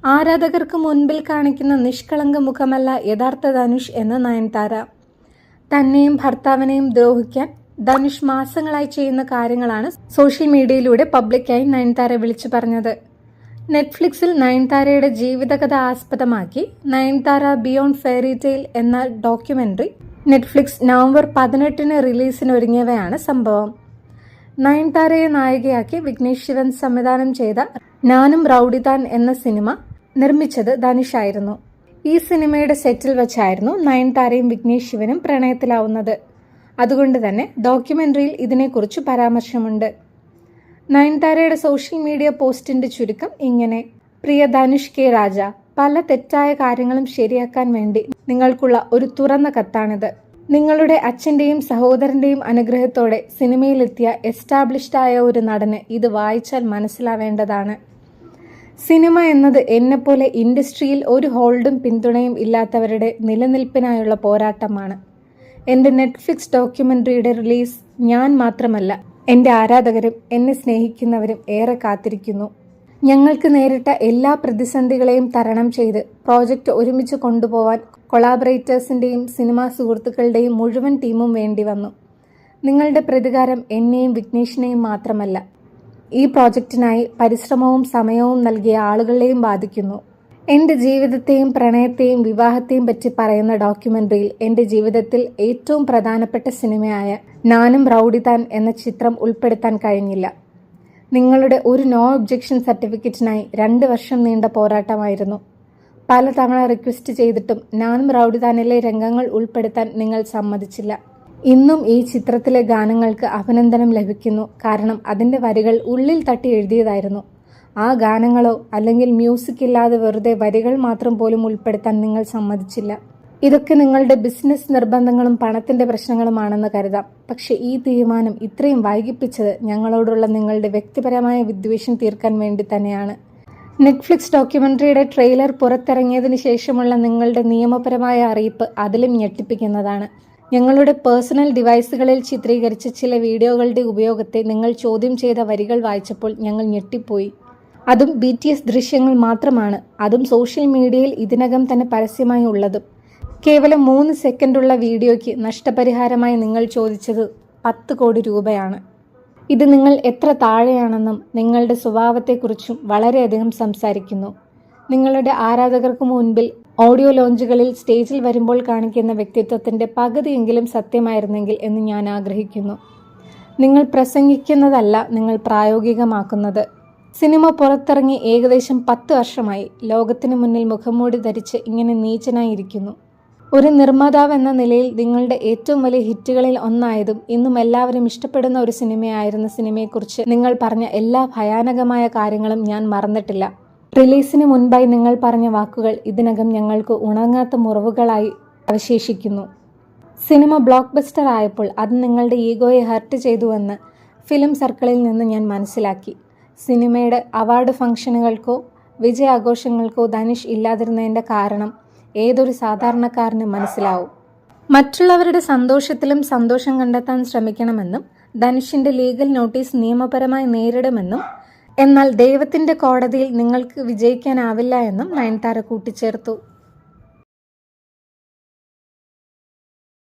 ആരാധകർക്ക് മുൻപിൽ കാണിക്കുന്ന നിഷ്കളങ്ക മുഖമല്ല യഥാർത്ഥ ധനുഷ് എന്ന നയൻതാര. തന്നെയും ഭർത്താവിനെയും ദ്രോഹിക്കാൻ ധനുഷ് മാസങ്ങളായി ചെയ്യുന്ന കാര്യങ്ങളാണ് സോഷ്യൽ മീഡിയയിലൂടെ പബ്ലിക്കായി നയൻതാര വിളിച്ചു പറഞ്ഞത്. നെറ്റ്ഫ്ലിക്സിൽ നയൻതാരയുടെ ജീവിതകഥ ആസ്പദമാക്കി നയൻതാര ബിയോണ്ട് ഫെയറി ടെയിൽ എന്ന ഡോക്യുമെന്ററി നെറ്റ്ഫ്ലിക്സ് നവംബർ 18 റിലീസിനൊരുങ്ങിയവയാണ് സംഭവം. നയൻതാരയെ നായികയാക്കി വിഘ്നേഷ് ശിവൻ സംവിധാനം ചെയ്ത നാനും റൌഡിതാൻ എന്ന സിനിമ നിർമ്മിച്ചത് ധനുഷായിരുന്നു. ഈ സിനിമയുടെ സെറ്റിൽ വെച്ചായിരുന്നു നയൻതാരയും വിഘ്നേഷ് ശിവനും പ്രണയത്തിലാവുന്നത്. അതുകൊണ്ട് തന്നെ ഡോക്യുമെന്ററിയിൽ ഇതിനെക്കുറിച്ച് പരാമർശമുണ്ട്. നയൻതാരയുടെ സോഷ്യൽ മീഡിയ പോസ്റ്റിന്റെ ചുരുക്കം ഇങ്ങനെ: പ്രിയ ധനുഷ് കെ രാജ, പല തെറ്റായ കാര്യങ്ങളും ശരിയാക്കാൻ വേണ്ടി നിങ്ങൾക്കുള്ള ഒരു തുറന്ന കത്താണിത്. നിങ്ങളുടെ അച്ഛന്റെയും സഹോദരന്റെയും അനുഗ്രഹത്തോടെ സിനിമയിലെത്തിയ എസ്റ്റാബ്ലിഷ്ഡ് ആയ ഒരു നടന് ഇത് വായിച്ചാൽ മനസ്സിലാവേണ്ടതാണ്. സിനിമ എന്നത് എന്നെപ്പോലെ ഇൻഡസ്ട്രിയിൽ ഒരു ഹോൾഡും പിന്തുണയും ഇല്ലാത്തവരുടെ നിലനിൽപ്പിനായുള്ള പോരാട്ടമാണ്. എൻ്റെ നെറ്റ്ഫ്ലിക്സ് ഡോക്യുമെന്ററിയുടെ റിലീസ് ഞാൻ മാത്രമല്ല, എൻ്റെ ആരാധകരും എന്നെ സ്നേഹിക്കുന്നവരും ഏറെ കാത്തിരിക്കുന്നു. ഞങ്ങൾക്ക് നേരിട്ട എല്ലാ പ്രതിസന്ധികളെയും തരണം ചെയ്ത് പ്രോജക്റ്റ് ഒരുമിച്ച് കൊണ്ടുപോവാൻ കൊളാബറേറ്റേഴ്സിൻ്റെയും സിനിമാ സുഹൃത്തുക്കളുടെയും മുഴുവൻ ടീമും വേണ്ടി വന്നു. നിങ്ങളുടെ പ്രതികാരം എന്നെയും വിഘ്നേഷിനെയും മാത്രമല്ല, ഈ പ്രോജക്റ്റിനായി പരിശ്രമവും സമയവും നൽകിയ ആളുകളെയും ബാധിക്കുന്നു. എൻ്റെ ജീവിതത്തെയും പ്രണയത്തെയും വിവാഹത്തെയും പറ്റി പറയുന്ന ഡോക്യുമെന്ററിയിൽ എൻ്റെ ജീവിതത്തിൽ ഏറ്റവും പ്രധാനപ്പെട്ട സിനിമയായ നാനും റൌഡിതാൻ എന്ന ചിത്രം ഉൾപ്പെടുത്താൻ കഴിഞ്ഞില്ല. നിങ്ങളുടെ ഒരു നോ ഒബ്ജെക്ഷൻ സർട്ടിഫിക്കറ്റിനായി 2 വർഷം നീണ്ട പോരാട്ടമായിരുന്നു. പലതവണ റിക്വസ്റ്റ് ചെയ്തിട്ടും നാനും റൌഡിതാനിലെ രംഗങ്ങൾ ഉൾപ്പെടുത്താൻ നിങ്ങൾ സമ്മതിച്ചില്ല. ഇന്നും ഈ ചിത്രത്തിലെ ഗാനങ്ങൾക്ക് അഭിനന്ദനം ലഭിക്കുന്നു. കാരണം അതിൻ്റെ വരികൾ ഉള്ളിൽ തട്ടി എഴുതിയതായിരുന്നു. ആ ഗാനങ്ങളോ അല്ലെങ്കിൽ മ്യൂസിക് ഇല്ലാതെ വെറുതെ വരികൾ മാത്രം പോലും ഉൾപ്പെടുത്താൻ നിങ്ങൾ സമ്മതിച്ചില്ല. ഇതൊക്കെ നിങ്ങളുടെ ബിസിനസ് നിർബന്ധങ്ങളും പണത്തിന്റെ പ്രശ്നങ്ങളുമാണെന്ന് കരുതാം. പക്ഷെ ഈ തീരുമാനം ഇത്രയും വൈകിപ്പിച്ചത് ഞങ്ങളോടുള്ള നിങ്ങളുടെ വ്യക്തിപരമായ വിദ്വേഷം തീർക്കാൻ വേണ്ടി തന്നെയാണ്. നെറ്റ്ഫ്ലിക്സ് ഡോക്യുമെന്ററിയുടെ ട്രെയിലർ പുറത്തിറങ്ങിയതിന് ശേഷമുള്ള നിങ്ങളുടെ നിയമപരമായ അറിയിപ്പ് അതിലും ഞെട്ടിപ്പിക്കുന്നതാണ്. ഞങ്ങളുടെ പേഴ്സണൽ ഡിവൈസുകളിൽ ചിത്രീകരിച്ച ചില വീഡിയോകളുടെ ഉപയോഗത്തെ നിങ്ങൾ ചോദ്യം ചെയ്ത വരികൾ വായിച്ചപ്പോൾ ഞങ്ങൾ ഞെട്ടിപ്പോയി. അതും BTS ദൃശ്യങ്ങൾ മാത്രമാണ്. അതും സോഷ്യൽ മീഡിയയിൽ ഇതിനകം തന്നെ പരസ്യമായി ഉള്ളതും. കേവലം 3 സെക്കൻഡുള്ള വീഡിയോയ്ക്ക് നഷ്ടപരിഹാരമായി നിങ്ങൾ ചോദിച്ചത് 10 കോടി രൂപയാണ്. ഇത് നിങ്ങൾ എത്ര താഴെയാണെന്നും നിങ്ങളുടെ സ്വഭാവത്തെക്കുറിച്ചും വളരെയധികം സംസാരിക്കുന്നു. നിങ്ങളുടെ ആരാധകർക്ക് മുൻപിൽ ഓഡിയോ ലോഞ്ചുകളിൽ സ്റ്റേജിൽ വരുമ്പോൾ കാണിക്കുന്ന വ്യക്തിത്വത്തിൻ്റെ പകുതിയെങ്കിലും സത്യമായിരുന്നെങ്കിൽ എന്ന് ഞാൻ ആഗ്രഹിക്കുന്നു. നിങ്ങൾ പ്രസംഗിക്കുന്നതല്ല, നിങ്ങൾ പ്രായോഗികമാക്കുന്നത്. സിനിമ പുറത്തിറങ്ങി ഏകദേശം 10 വർഷമായി. ലോകത്തിന് മുന്നിൽ മുഖംമൂടി ധരിച്ച് ഇങ്ങനെ നീചനായിരിക്കുന്നു. ഒരു നിർമ്മാതാവ് എന്ന നിലയിൽ നിങ്ങളുടെ ഏറ്റവും വലിയ ഹിറ്റുകളിൽ ഒന്നായതും ഇന്നും എല്ലാവരും ഇഷ്ടപ്പെടുന്ന ഒരു സിനിമയായിരുന്ന സിനിമയെക്കുറിച്ച് നിങ്ങൾ പറഞ്ഞ എല്ലാ ഭയാനകമായ കാര്യങ്ങളും ഞാൻ മറന്നിട്ടില്ല. റിലീസിന് മുൻപായി നിങ്ങൾ പറഞ്ഞ വാക്കുകൾ ഇതിനകം ഞങ്ങൾക്ക് ഉണങ്ങാത്ത മുറിവുകളായി അവശേഷിക്കുന്നു. സിനിമ ബ്ലോക്ക് ബസ്റ്റർ ആയപ്പോൾ അത് നിങ്ങളുടെ ഈഗോയെ ഹർട്ട് ചെയ്തുവെന്ന് ഫിലിം സർക്കിളിൽ നിന്ന് ഞാൻ മനസ്സിലാക്കി. സിനിമയുടെ അവാർഡ് ഫംഗ്ഷനുകൾക്കോ വിജയാഘോഷങ്ങൾക്കോ ധനുഷ് ഇല്ലാതിരുന്നതിൻ്റെ കാരണം ഏതൊരു സാധാരണക്കാരന് മനസ്സിലാവും. മറ്റുള്ളവരുടെ സന്തോഷത്തിലും സന്തോഷം കണ്ടെത്താൻ ശ്രമിക്കണമെന്നും ധനുഷിന്റെ ലീഗൽ നോട്ടീസ് നിയമപരമായി നേരിടുമെന്നും എന്നാൽ ദൈവത്തിന്റെ കോടതിയിൽ നിങ്ങൾക്ക് വിജയിക്കാനാവില്ല എന്നും നയൻതാര കൂട്ടിച്ചേർത്തു.